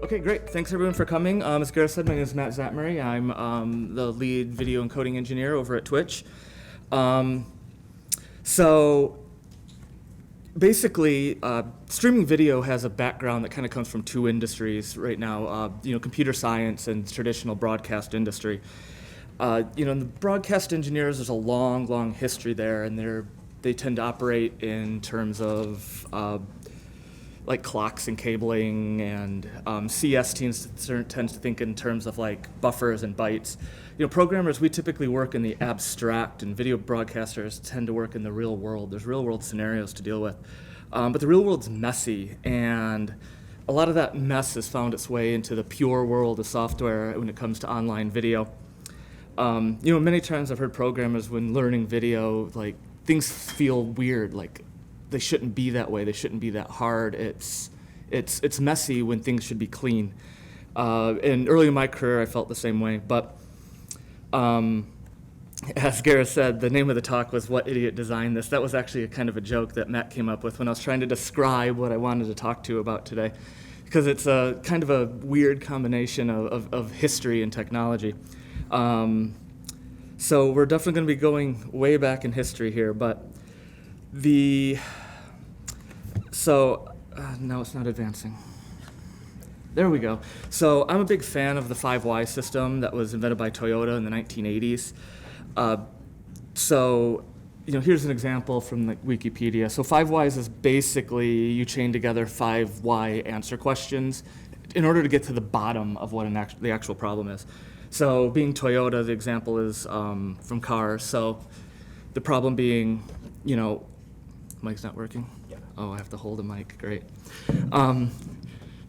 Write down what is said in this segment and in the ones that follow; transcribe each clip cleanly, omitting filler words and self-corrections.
Okay, great. Thanks everyone for coming. As Gareth said, my name is Matt Szatmary. I'm the lead video encoding engineer over at Twitch. So basically, streaming video has a background that kind of comes from two industries right now. Computer science and traditional broadcast industry. In the broadcast engineers, there's a long history there, and they tend to operate in terms of like clocks and cabling, and CS tends to think in terms of like buffers and bytes. Programmers, we typically work in the abstract, and video broadcasters tend to work in the real world. There's real world scenarios to deal with. But the real world's messy, and a lot of that mess has found its way into the pure world of software when it comes to online video. Many times I've heard programmers when learning video, like things feel weird, like they shouldn't be that way. They shouldn't be that hard. It's messy when things should be clean. And early in my career, I felt the same way. But as Gareth said, the name of the talk was "What Idiot Designed This?" That was actually a kind of a joke that Matt came up with when I was trying to describe what I wanted to talk to you about today, because it's a kind of a weird combination of history and technology. So we're definitely going to be going way back in history here, but now it's not advancing. There we go. So I'm a big fan of the 5Y system that was invented by Toyota in the 1980s. Here's an example from Wikipedia. So 5Ys is basically you chain together 5Y answer questions in order to get to the bottom of what the actual problem is. So being Toyota, the example is from cars. So the problem being, mic's not working? Yeah. Oh, I have to hold a mic, great.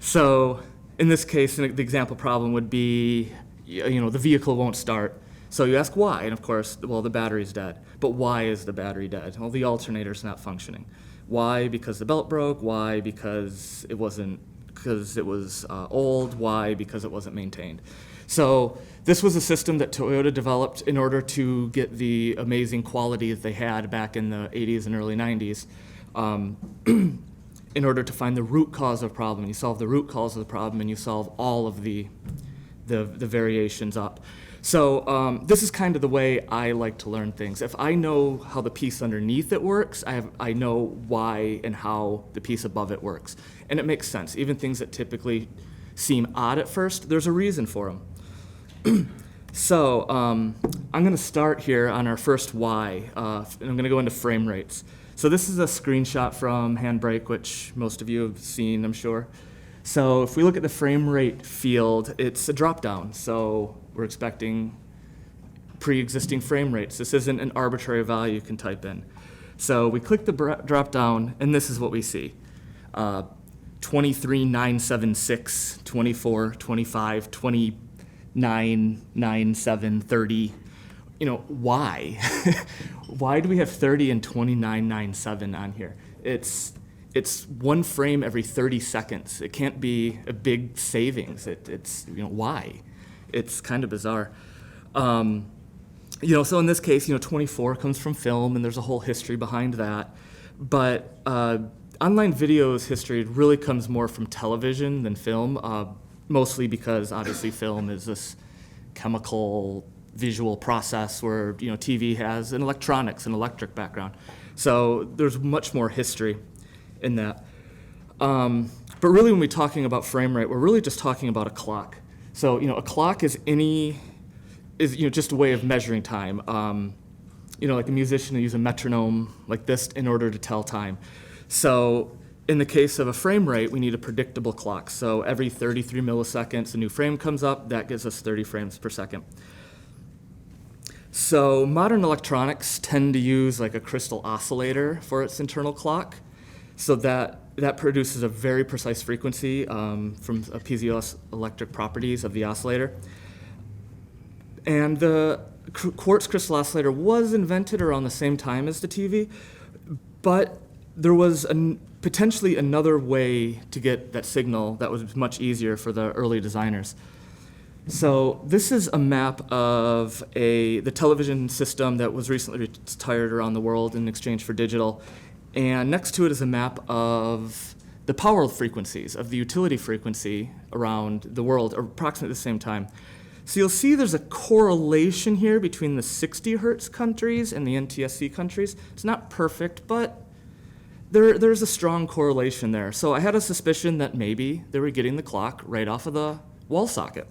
So in this case, the example problem would be, the vehicle won't start. So you ask why, and of course, the battery's dead. But why is the battery dead? Well, the alternator's not functioning. Why? Because the belt broke. Why? Because it was old. Why? Because it wasn't maintained. So this was a system that Toyota developed in order to get the amazing quality that they had back in the 80s and early 90s, in order to find the root cause of the problem. You solve the root cause of the problem, and you solve all of the variations up. So this is kind of the way I like to learn things. If I know how the piece underneath it works, I know why and how the piece above it works. And it makes sense. Even things that typically seem odd at first, there's a reason for them. So I'm going to start here on our first Y, and I'm going to go into frame rates. So this is a screenshot from Handbrake, which most of you have seen, I'm sure. So if we look at the frame rate field, it's a drop-down. So we're expecting pre-existing frame rates. This isn't an arbitrary value you can type in. So we click the drop-down, and this is what we see. 23,976, 24, 25, 29, 97, 30. Why? Why do we have 30 and 2997 on here? It's one frame every 30 seconds. It can't be a big savings. It's why? It's kind of bizarre. So in this case, 24 comes from film, and there's a whole history behind that. But online video's history really comes more from television than film, mostly because obviously film is this chemical visual process where TV has an electronics and electric background. So there's much more history in that. But really when we're talking about frame rate, we're really just talking about a clock. So a clock is just a way of measuring time. Like a musician will use a metronome like this in order to tell time. So in the case of a frame rate, we need a predictable clock. So every 33 milliseconds, a new frame comes up. That gives us 30 frames per second. So modern electronics tend to use like a crystal oscillator for its internal clock. So that produces a very precise frequency from piezoelectric properties of the oscillator. And the quartz crystal oscillator was invented around the same time as the TV, but there was potentially another way to get that signal that was much easier for the early designers. So this is a map of the television system that was recently retired around the world in exchange for digital. And next to it is a map of the power frequencies of the utility frequency around the world are approximately the same time. So you'll see there's a correlation here between the 60 hertz countries and the NTSC countries. It's not perfect, but there's a strong correlation there. So I had a suspicion that maybe they were getting the clock right off of the wall socket.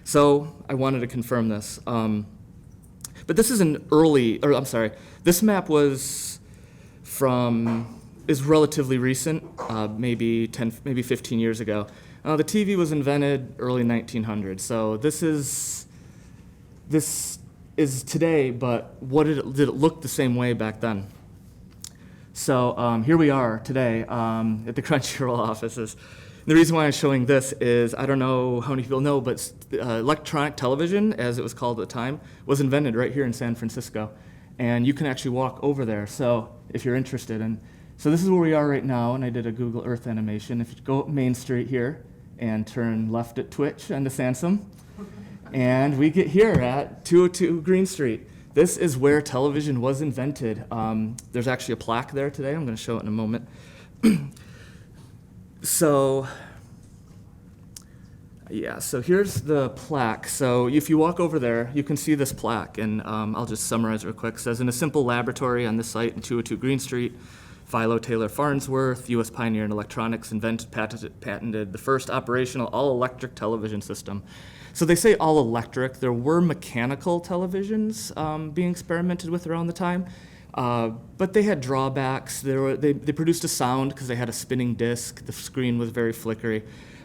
So I wanted to confirm this. But this is this map is relatively recent, maybe 15 years ago. The TV was invented early 1900s, so this is today, but did it look the same way back then? So here we are today at the Crunchyroll offices. The reason why I'm showing this is, I don't know how many people know, but electronic television, as it was called at the time, was invented right here in San Francisco. And you can actually walk over there, so if you're interested. And so this is where we are right now, and I did a Google Earth animation. If you go up Main Street here and turn left at Twitch and to Sansom, and we get here at 202 Green Street. This is where television was invented. There's actually a plaque there today. I'm going to show it in a moment. So here's the plaque. So if you walk over there, you can see this plaque, and I'll just summarize it real quick. It says, in a simple laboratory on this site in 202 Green Street, Philo Taylor Farnsworth, U.S. pioneer in electronics, patented the first operational all-electric television system. So they say all-electric. There were mechanical televisions being experimented with around the time. But they had drawbacks. They produced a sound because they had a spinning disc. The screen was very flickery.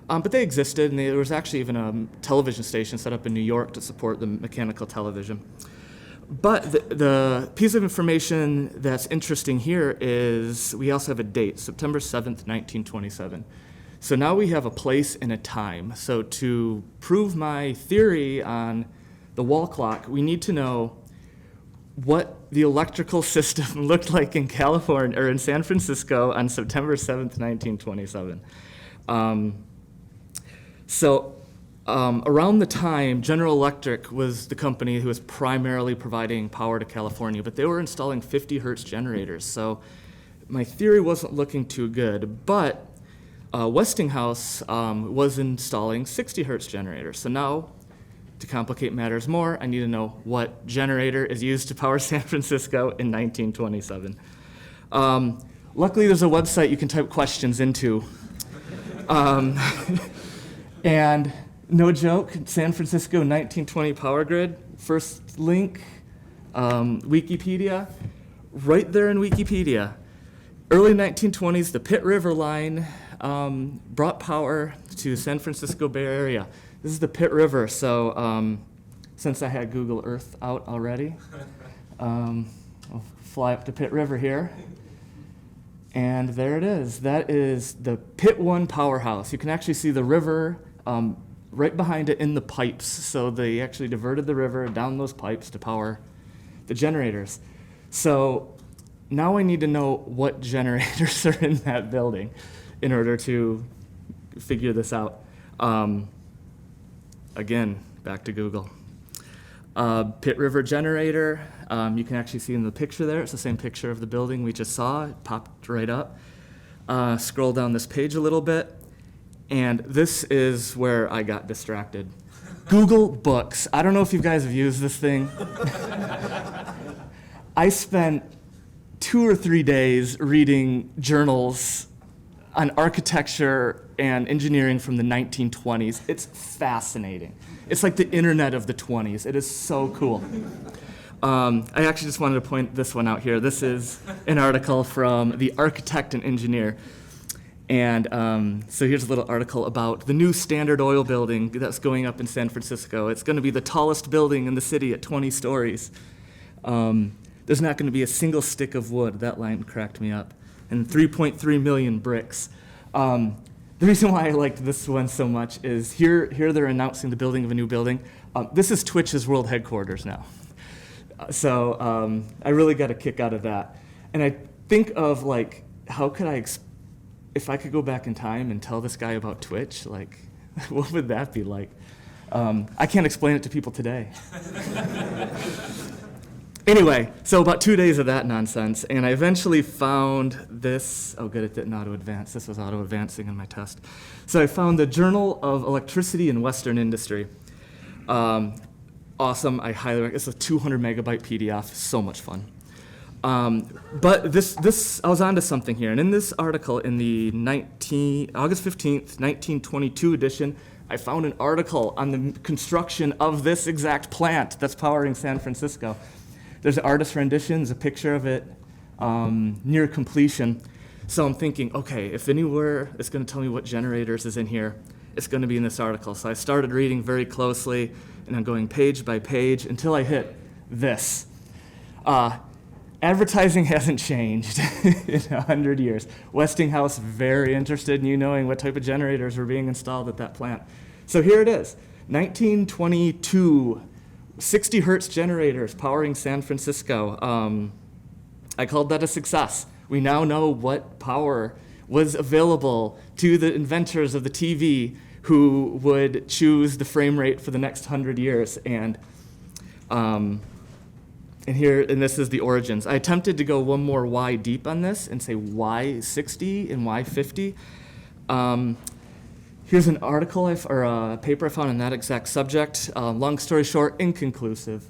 But they existed, and there was actually even a television station set up in New York to support the mechanical television. But the piece of information that's interesting here is we also have a date, September 7th, 1927. So now we have a place and a time. So to prove my theory on the wall clock, we need to know what the electrical system looked like in California or in San Francisco on September 7th, 1927. Around the time, General Electric was the company who was primarily providing power to California, but they were installing 50 hertz generators. So my theory wasn't looking too good, but Westinghouse was installing 60 hertz generators. So now, to complicate matters more, I need to know what generator is used to power San Francisco in 1927. Luckily, there's a website you can type questions into. And no joke, San Francisco 1920 power grid, first link, Wikipedia, right there in Wikipedia. Early 1920s, the Pitt River line brought power to San Francisco Bay Area. This is the Pitt River, so since I had Google Earth out already, I'll fly up to Pitt River here. And there it is. That is the Pitt 1 powerhouse. You can actually see the river right behind it in the pipes. So they actually diverted the river down those pipes to power the generators. So now I need to know what generators are in that building in order to figure this out. Again, back to Google. Pitt River generator, you can actually see in the picture there, it's the same picture of the building we just saw, it popped right up. Scroll down this page a little bit, and this is where I got distracted. Google Books. I don't know if you guys have used this thing. I spent 2 or 3 days reading journals on architecture and engineering from the 1920s. It's fascinating. It's like the internet of the 20s. It is so cool. I actually just wanted to point this one out here. This is an article from The Architect and Engineer. And so here's a little article about the new Standard Oil building that's going up in San Francisco. It's going to be the tallest building in the city at 20 stories. There's not going to be a single stick of wood. That line cracked me up. And 3.3 million bricks. The reason why I liked this one so much is here they're announcing the building of a new building. This is Twitch's world headquarters now. So I really got a kick out of that. And I think of like, how could if I could go back in time and tell this guy about Twitch, like, what would that be like? I can't explain it to people today. Anyway, so about 2 days of that nonsense, and I eventually found this. Oh, good, it didn't auto-advance. This was auto-advancing in my test. So I found the Journal of Electricity in Western Industry. Awesome, I highly recommend. It's a 200 megabyte PDF, so much fun. But this, I was onto something here, and in this article, in the August 15th, 1922 edition, I found an article on the construction of this exact plant that's powering San Francisco. There's an artist rendition, there's a picture of it near completion. So I'm thinking, okay, if anywhere it's going to tell me what generators is in here, it's going to be in this article. So I started reading very closely, and I'm going page by page until I hit this. Advertising hasn't changed in 100 years. Westinghouse very interested in you knowing what type of generators were being installed at that plant. So here it is, 1922, 60 hertz generators powering San Francisco. I called that a success. We now know what power was available to the inventors of the TV who would choose the frame rate for the next 100 years. And this is the origins. I attempted to go one more why deep on this and say why 60 and why 50. Here's an article or a paper I found on that exact subject. Long story short, inconclusive.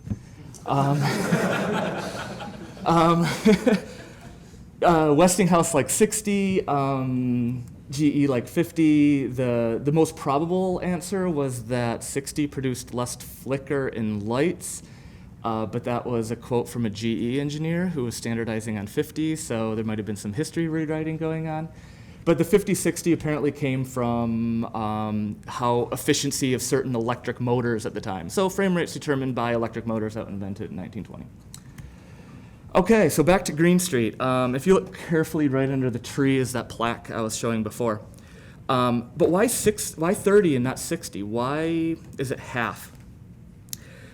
Westinghouse like 60, GE like 50. The most probable answer was that 60 produced less flicker in lights, but that was a quote from a GE engineer who was standardizing on 50, so there might have been some history rewriting going on. But the 50-60 apparently came from how efficiency of certain electric motors at the time. So frame rates determined by electric motors that were invented in 1920. Okay, so back to Green Street. If you look carefully, right under the tree is that plaque I was showing before. But why 30 and not 60? Why is it half?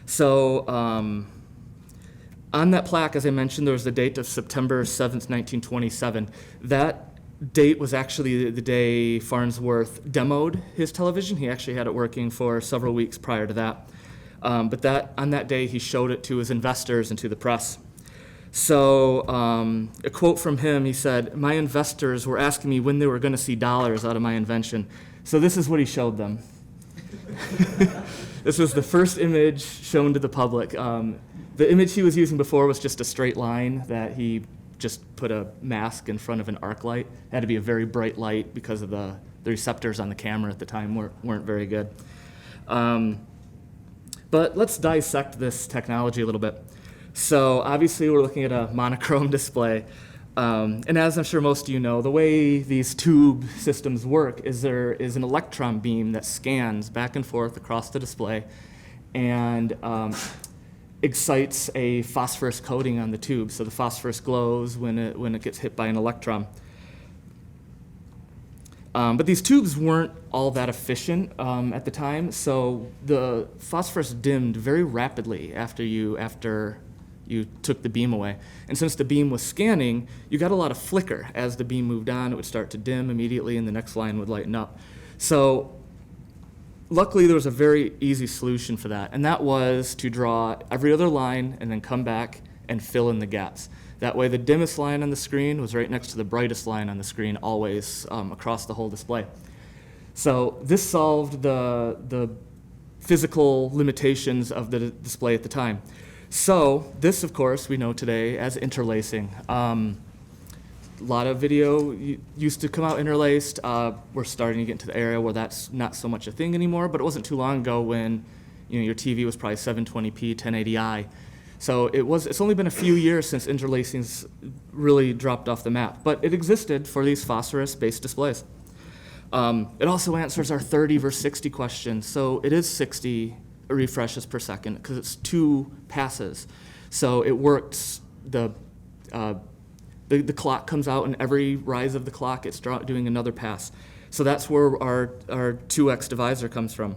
So on that plaque, as I mentioned, there was the date of September 7th, 1927. That date was actually the day Farnsworth demoed his television. He actually had it working for several weeks prior to that. But on that day, he showed it to his investors and to the press. So a quote from him, he said, "My investors were asking me when they were going to see dollars out of my invention." So this is what he showed them. This was the first image shown to the public. The image he was using before was just a straight line that he just put a mask in front of an arc light. It had to be a very bright light because of the receptors on the camera at the time weren't very good. But let's dissect this technology a little bit. So obviously we're looking at a monochrome display. And as I'm sure most of you know, the way these tube systems work is there is an electron beam that scans back and forth across the display and excites a phosphorus coating on the tube. So the phosphorus glows when it gets hit by an electron. But these tubes weren't all that efficient at the time, so the phosphorus dimmed very rapidly after you took the beam away. And since the beam was scanning, you got a lot of flicker. As the beam moved on, it would start to dim immediately, and the next line would lighten up. So luckily, there was a very easy solution for that, and that was to draw every other line and then come back and fill in the gaps. That way, the dimmest line on the screen was right next to the brightest line on the screen, always across the whole display. So this solved the physical limitations of the display at the time. So this, of course, we know today as interlacing. A lot of video used to come out interlaced. We're starting to get into the area where that's not so much a thing anymore, but it wasn't too long ago when your TV was probably 720p, 1080i. So it's only been a few years since interlacing's really dropped off the map, but it existed for these phosphorus-based displays. It also answers our 30 versus 60 question. So it is 60 refreshes per second because it's 2 passes. So it works, the clock comes out, and every rise of the clock, it's doing another pass. So that's where our 2x divisor comes from.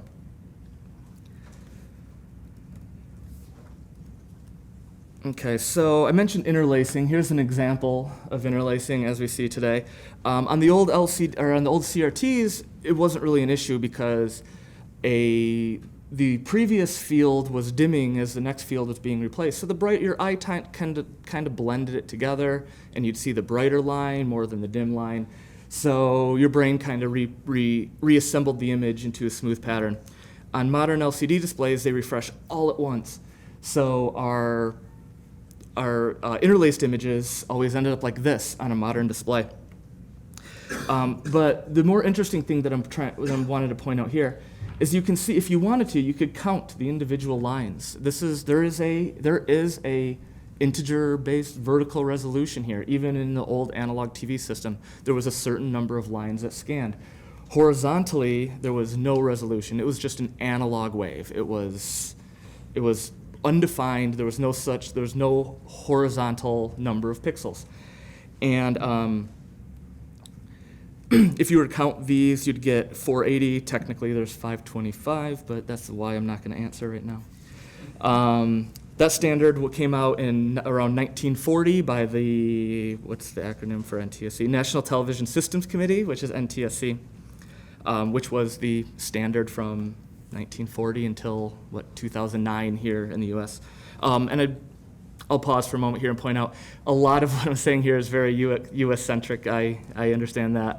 Okay, so I mentioned interlacing. Here's an example of interlacing as we see today. On the old CRTs, it wasn't really an issue because a the previous field was dimming as the next field was being replaced. So your eye kind of blended it together, and you'd see the brighter line more than the dim line. So your brain kind of reassembled the image into a smooth pattern. On modern LCD displays, they refresh all at once. So our interlaced images always ended up like this on a modern display. But the more interesting thing that I wanted to point out here is you can see, if you wanted to, you could count the individual lines. There is a integer-based vertical resolution here. Even in the old analog TV system, there was a certain number of lines that scanned. Horizontally, there was no resolution. It was just an analog wave. It was undefined. There was no horizontal number of pixels. And if you were to count these, you'd get 480. Technically, there's 525, but that's why I'm not going to answer right now. That standard came out in around 1940 by what's the acronym for NTSC? National Television Systems Committee, which is NTSC, which was the standard from 1940 until, 2009 here in the US. I'll pause for a moment here and point out a lot of what I'm saying here is very US-centric. I understand that.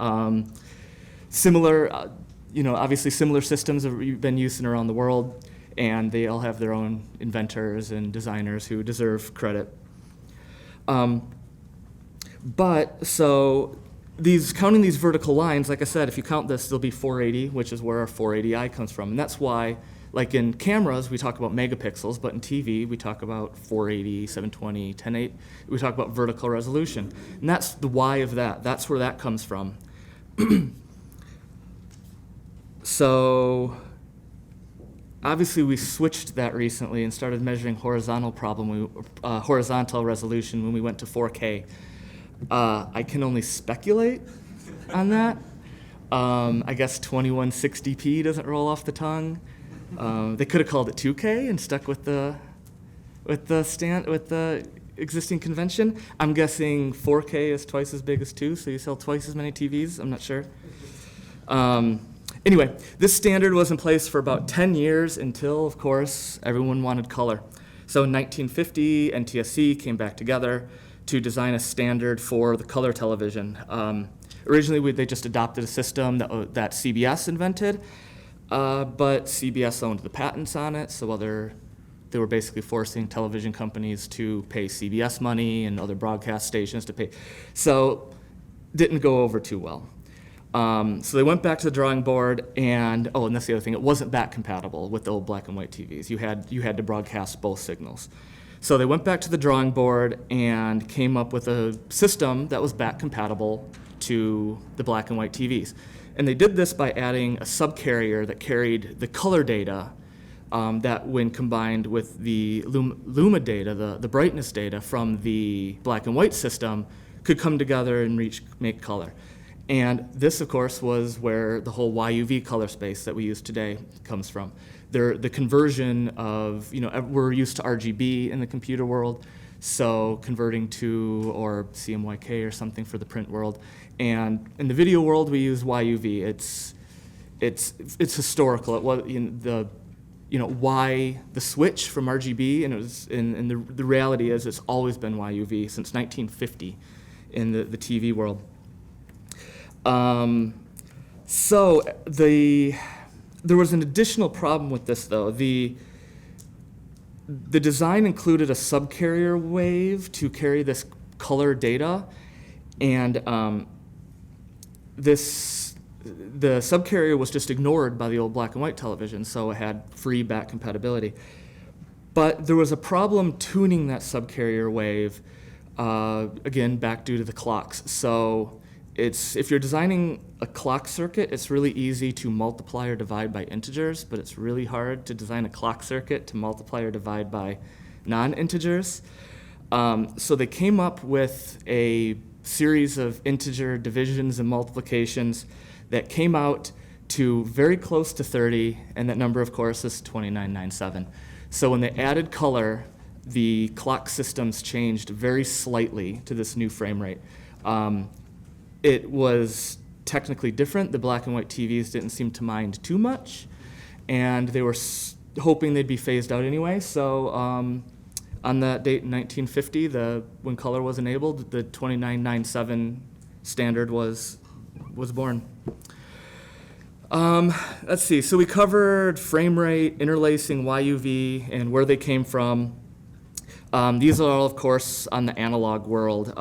Obviously similar systems have been used around the world, and they all have their own inventors and designers who deserve credit. Counting these vertical lines, like I said, if you count this, there'll be 480, which is where our 480i comes from. And that's why, like in cameras, we talk about megapixels, but in TV, we talk about 480, 720, 1080. We talk about vertical resolution. And that's the why of that. That's where that comes from. So obviously, we switched that recently and started measuring horizontal resolution when we went to 4K. I can only speculate on that. I guess 2160p doesn't roll off the tongue. They could have called it 2K and stuck with the existing convention. I'm guessing 4K is twice as big as 2, so you sell twice as many TVs. I'm not sure. Anyway, this standard was in place for about 10 years until, of course, everyone wanted color. So in 1950, NTSC came back together to design a standard for the color television. Originally, they just adopted a system that CBS invented, but CBS owned the patents on it, so they were basically forcing television companies to pay CBS money and other broadcast stations to pay. So didn't go over too well. So they went back to the drawing board, and that's the other thing. It wasn't back compatible with the old black and white TVs. You had to broadcast both signals. So they went back to the drawing board and came up with a system that was back compatible to the black and white TVs. And they did this by adding a subcarrier that carried the color data that, when combined with the Luma data, the brightness data from the black and white system, could come together and make color. And this, of course, was where the whole YUV color space that we use today comes from. The conversion of, we're used to RGB in the computer world, so converting to, or CMYK or something for the print world. And in the video world, we use YUV. It's historical. It was why the switch from RGB, and the reality is it's always been YUV since 1950 in the TV world. There was an additional problem with this, though. The design included a subcarrier wave to carry this color data, and the subcarrier was just ignored by the old black and white television, so it had free back compatibility. But there was a problem tuning that subcarrier wave, again, back due to the clocks. So if you're designing a clock circuit, it's really easy to multiply or divide by integers, but it's really hard to design a clock circuit to multiply or divide by non-integers. So they came up with a series of integer divisions and multiplications that came out to very close to 30, and that number, of course, is 2997. So when they added color, the clock systems changed very slightly to this new frame rate. It was technically different. The black and white TVs didn't seem to mind too much, and they were hoping they'd be phased out anyway. So on that date in 1950, when color was enabled, the 2997 standard was born. Let's see. So we covered frame rate, interlacing, YUV, and where they came from. These are all, of course, on the analog world.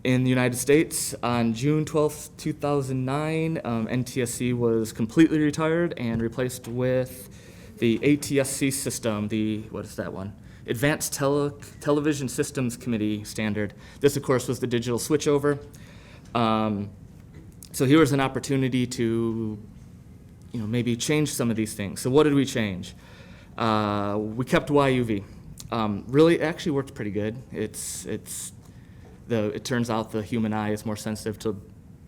In the United States, on June 12, 2009, NTSC was completely retired and replaced with the ATSC system, what is that one? Advanced Television Systems Committee standard. This, of course, was the digital switchover. So here was an opportunity to, maybe change some of these things. So what did we change? We kept YUV. Really, it actually worked pretty good. It turns out the human eye is more sensitive to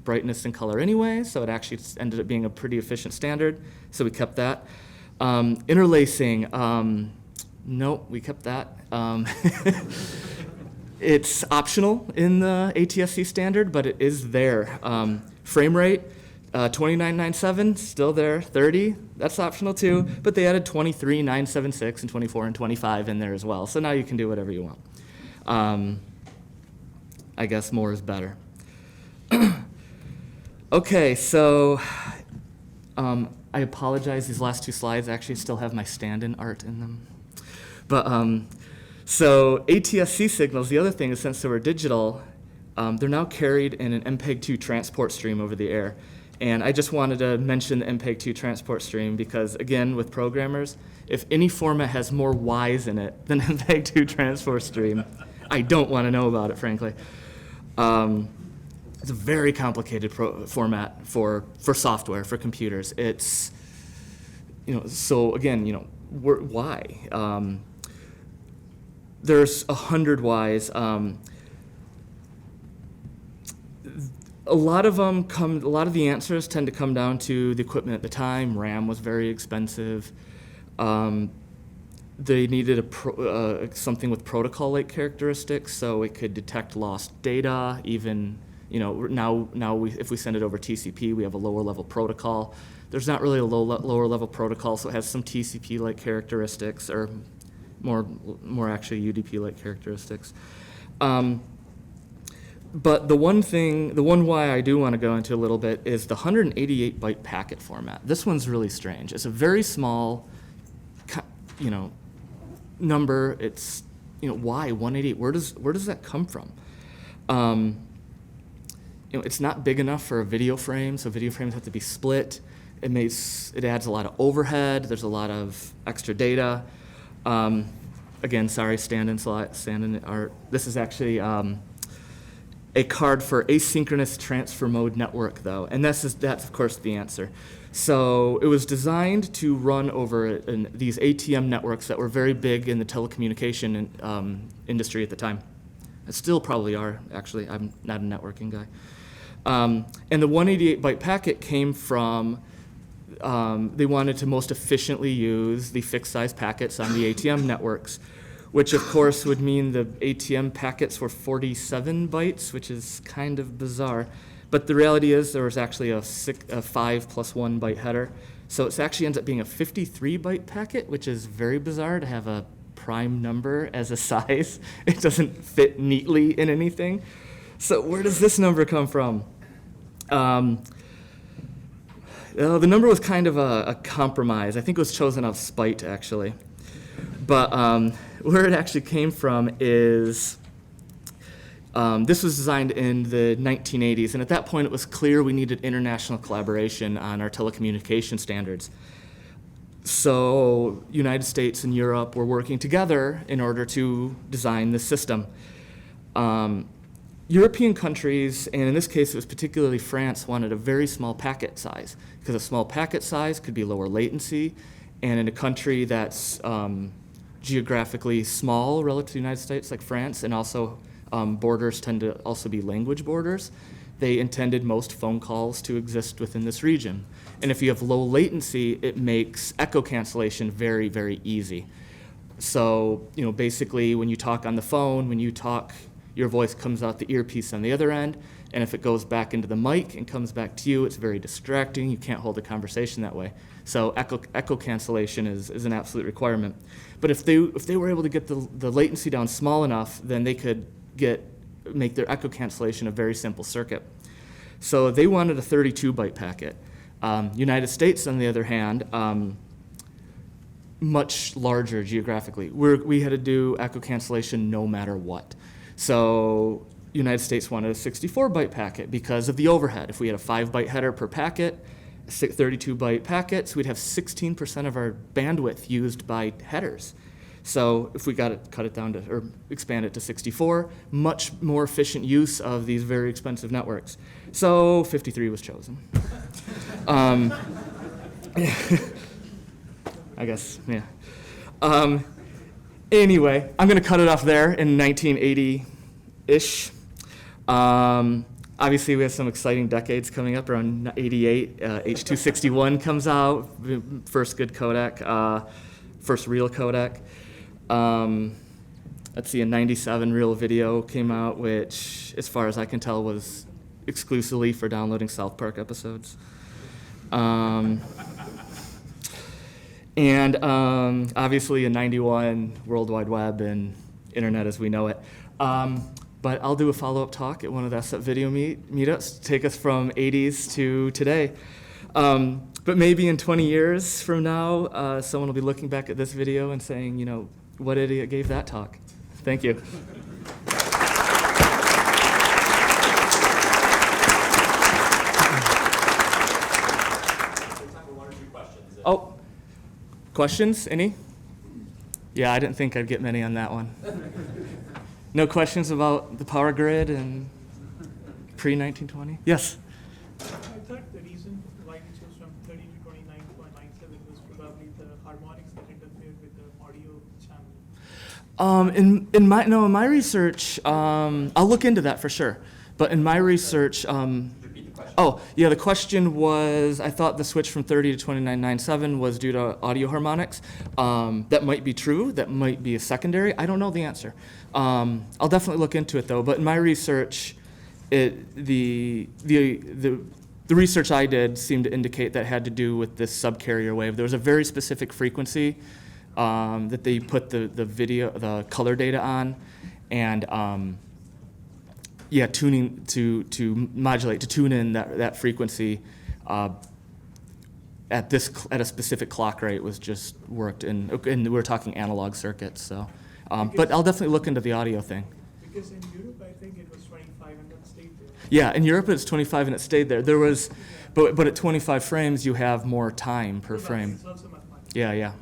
brightness and color anyway, so it actually ended up being a pretty efficient standard, so we kept that. Interlacing, no, we kept that. It's optional in the ATSC standard, but it is there. Frame rate, 2997, still there. 30, that's optional too, but they added 23, 976, and 24 and 25 in there as well, so now you can do whatever you want. I guess more is better. Okay, so I apologize. These last two slides actually still have my stand-in art in them. But so ATSC signals, the other thing is since they were digital, they're now carried in an MPEG-2 transport stream over the air. And I just wanted to mention the MPEG-2 transport stream because, again, with programmers, if any format has more Ys in it than MPEG-2 transport stream, I don't want to know about it, frankly. It's a very complicated format for software, for computers. It's, so again, why? There's 100 Ys. A lot of the answers tend to come down to the equipment at the time. RAM was very expensive. They needed something with protocol-like characteristics, so it could detect lost data. Even if we send it over TCP, we have a lower-level protocol. There's not really a lower-level protocol, so it has some TCP-like characteristics, or more actually UDP-like characteristics. But the one why I do want to go into a little bit is the 188-byte packet format. This one's really strange. It's a very small, number. It's, why 188? Where does that come from? It's not big enough for a video frame, so video frames have to be split. It adds a lot of overhead. There's a lot of extra data. Again, sorry, stand-in art. This is actually a card for asynchronous transfer mode network, though, and that's of course the answer. So it was designed to run over these ATM networks that were very big in the telecommunication industry at the time. It still probably are, actually. I'm not a networking guy. And the 188-byte packet came from, they wanted to most efficiently use the fixed-size packets on the ATM networks, which of course would mean the ATM packets were 47 bytes, which is kind of bizarre. But the reality is there was actually a 5 plus 1 byte header. So it actually ends up being a 53-byte packet, which is very bizarre to have a prime number as a size. It doesn't fit neatly in anything. So where does this number come from? The number was kind of a compromise. I think it was chosen out of spite, actually. But where it actually came from is this was designed in the 1980s, and at that point it was clear we needed international collaboration on our telecommunication standards. So United States and Europe were working together in order to design this system. European countries, and in this case it was particularly France, wanted a very small packet size, because a small packet size could be lower latency, and in a country that's geographically small relative to the United States, like France, and also borders tend to also be language borders, they intended most phone calls to exist within this region. And if you have low latency, it makes echo cancellation very, very easy. So, basically when you talk on the phone, when you talk your voice comes out the earpiece on the other end, and if it goes back into the mic and comes back to you, it's very distracting. You can't hold a conversation that way. So echo cancellation is an absolute requirement. But if they were able to get the latency down small enough, then they could make their echo cancellation a very simple circuit. So they wanted a 32-byte packet. United States, on the other hand, much larger geographically. We had to do echo cancellation no matter what. So United States wanted a 64-byte packet because of the overhead. If we had a 5-byte header per packet, 32-byte packets, we'd have 16% of our bandwidth used by headers. So if we cut it down to, or expand it to 64, much more efficient use of these very expensive networks. So 53 was chosen. I guess, yeah. Anyway, I'm going to cut it off there in 1980-ish. Obviously, we have some exciting decades coming up. Around 88, H.261 comes out, first good codec, first real codec. Let's see, in 97, Real Video came out, which, as far as I can tell, was exclusively for downloading South Park episodes. And obviously in 91, World Wide Web and Internet as we know it. But I'll do a follow-up talk at one of the SEP video meetups to take us from 80s to today. But maybe in 20 years from now, someone will be looking back at this video and saying, you know, what idiot gave that talk? Thank you. Oh, questions? Any? Yeah, I didn't think I'd get many on that one. No questions about the power grid and pre-1920? Yes? I thought the reason why we chose from 30 to 29.97 was probably the harmonics that interfered with the audio channel. In my research, I'll look into that for sure. But in my research, oh, yeah, the question was, I thought the switch from 30 to 29.97 was due to audio harmonics. That might be true. That might be a secondary. I don't know the answer. I'll definitely look into it, though. But in my research, the research I did seemed to indicate that had to do with this subcarrier wave. There was a very specific frequency that they put the color data on, and yeah, tuning to modulate, to tune in that frequency at a specific clock rate was just worked, and we're talking analog circuits. So, but I'll definitely look into the audio thing. Because in Europe, I think it was 25 and that stayed there. Yeah, in Europe it's 25 and it stayed there. There was, but at 25 frames you have more time per frame. It's also mathematics. Yeah.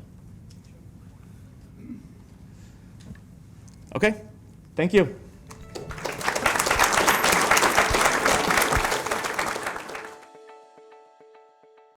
Okay, thank you.